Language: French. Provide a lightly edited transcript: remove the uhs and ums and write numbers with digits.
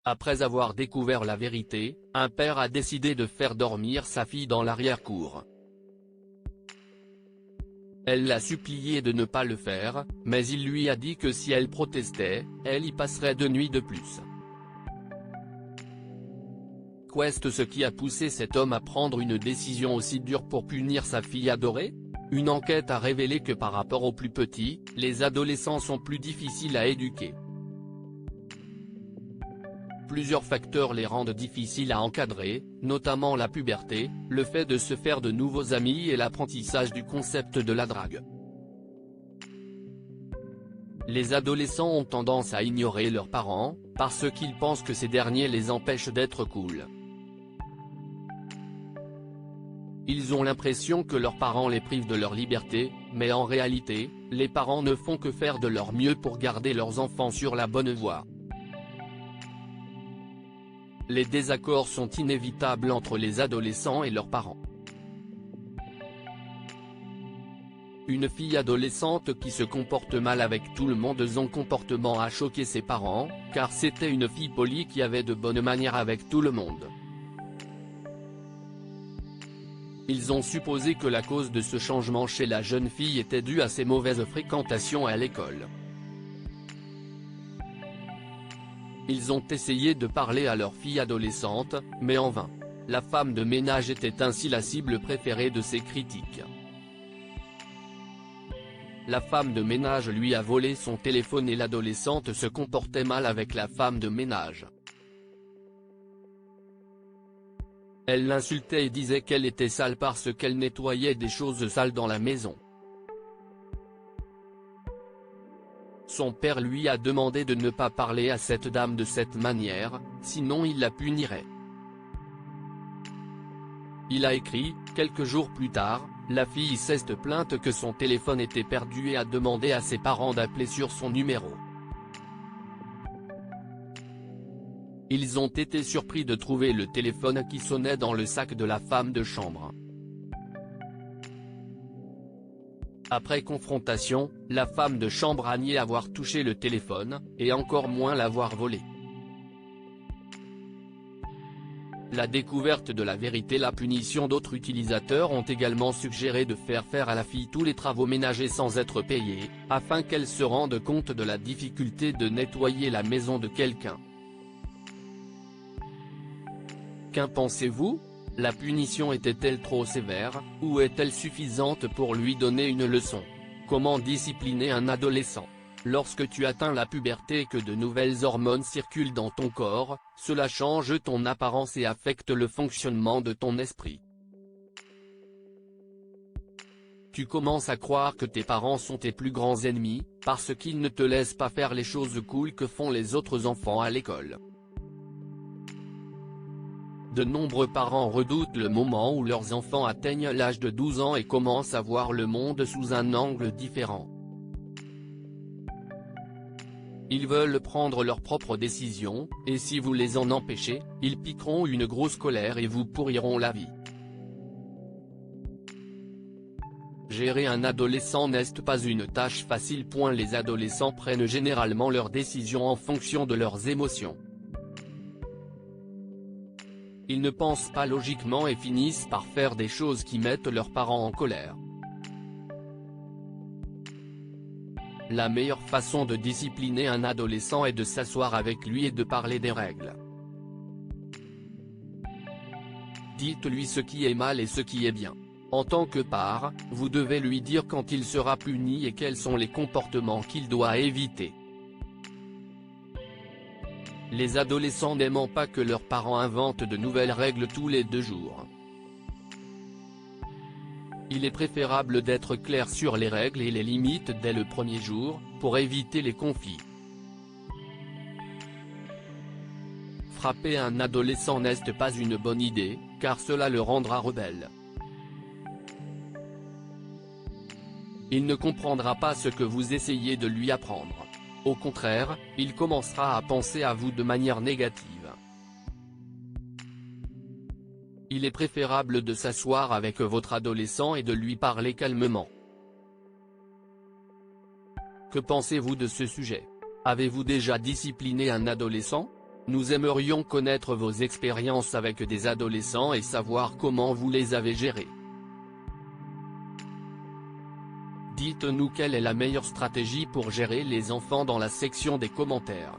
Après avoir découvert la vérité, un père a décidé de faire dormir sa fille dans l'arrière-cour. Elle l'a supplié de ne pas le faire, mais il lui a dit que si elle protestait, elle y passerait 2 nuits de plus. Qu'est ce qui a poussé cet homme à prendre une décision aussi dure pour punir sa fille adorée? Une enquête a révélé que par rapport aux plus petits, les adolescents sont plus difficiles à éduquer. Plusieurs facteurs les rendent difficiles à encadrer, notamment la puberté, le fait de se faire de nouveaux amis et l'apprentissage du concept de la drague. Les adolescents ont tendance à ignorer leurs parents, parce qu'ils pensent que ces derniers les empêchent d'être cool. Ils ont l'impression que leurs parents les privent de leur liberté, mais en réalité, les parents ne font que faire de leur mieux pour garder leurs enfants sur la bonne voie. Les désaccords sont inévitables entre les adolescents et leurs parents. Une fille adolescente qui se comporte mal avec tout le monde, son comportement a choqué ses parents, car c'était une fille polie qui avait de bonnes manières avec tout le monde. Ils ont supposé que la cause de ce changement chez la jeune fille était due à ses mauvaises fréquentations à l'école. Ils ont essayé de parler à leur fille adolescente, mais en vain. La femme de ménage était ainsi la cible préférée de ces critiques. La femme de ménage lui a volé son téléphone et l'adolescente se comportait mal avec la femme de ménage. Elle l'insultait et disait qu'elle était sale parce qu'elle nettoyait des choses sales dans la maison. Son père lui a demandé de ne pas parler à cette dame de cette manière, sinon il la punirait. Il a écrit, quelques jours plus tard, la fille s'est plainte que son téléphone était perdu et a demandé à ses parents d'appeler sur son numéro. Ils ont été surpris de trouver le téléphone qui sonnait dans le sac de la femme de chambre. Après confrontation, la femme de chambre a nié avoir touché le téléphone, et encore moins l'avoir volé. La découverte de la vérité, la punition d'autres utilisateurs ont également suggéré de faire à la fille tous les travaux ménagers sans être payée, afin qu'elle se rende compte de la difficulté de nettoyer la maison de quelqu'un. Qu'en pensez-vous? La punition était-elle trop sévère, ou est-elle suffisante pour lui donner une leçon? Comment discipliner un adolescent? Lorsque tu atteins la puberté et que de nouvelles hormones circulent dans ton corps, cela change ton apparence et affecte le fonctionnement de ton esprit. Tu commences à croire que tes parents sont tes plus grands ennemis, parce qu'ils ne te laissent pas faire les choses cool que font les autres enfants à l'école. De nombreux parents redoutent le moment où leurs enfants atteignent l'âge de 12 ans et commencent à voir le monde sous un angle différent. Ils veulent prendre leurs propres décisions, et si vous les en empêchez, ils piqueront une grosse colère et vous pourriront la vie. Gérer un adolescent n'est pas une tâche facile. Les adolescents prennent généralement leurs décisions en fonction de leurs émotions. Ils ne pensent pas logiquement et finissent par faire des choses qui mettent leurs parents en colère. La meilleure façon de discipliner un adolescent est de s'asseoir avec lui et de parler des règles. Dites-lui ce qui est mal et ce qui est bien. En tant que parent, vous devez lui dire quand il sera puni et quels sont les comportements qu'il doit éviter. Les adolescents n'aiment pas que leurs parents inventent de nouvelles règles tous les 2 jours. Il est préférable d'être clair sur les règles et les limites dès le premier jour, pour éviter les conflits. Frapper un adolescent n'est pas une bonne idée, car cela le rendra rebelle. Il ne comprendra pas ce que vous essayez de lui apprendre. Au contraire, il commencera à penser à vous de manière négative. Il est préférable de s'asseoir avec votre adolescent et de lui parler calmement. Que pensez-vous de ce sujet? Avez-vous déjà discipliné un adolescent? Nous aimerions connaître vos expériences avec des adolescents et savoir comment vous les avez gérés. Dites-nous quelle est la meilleure stratégie pour gérer les enfants dans la section des commentaires.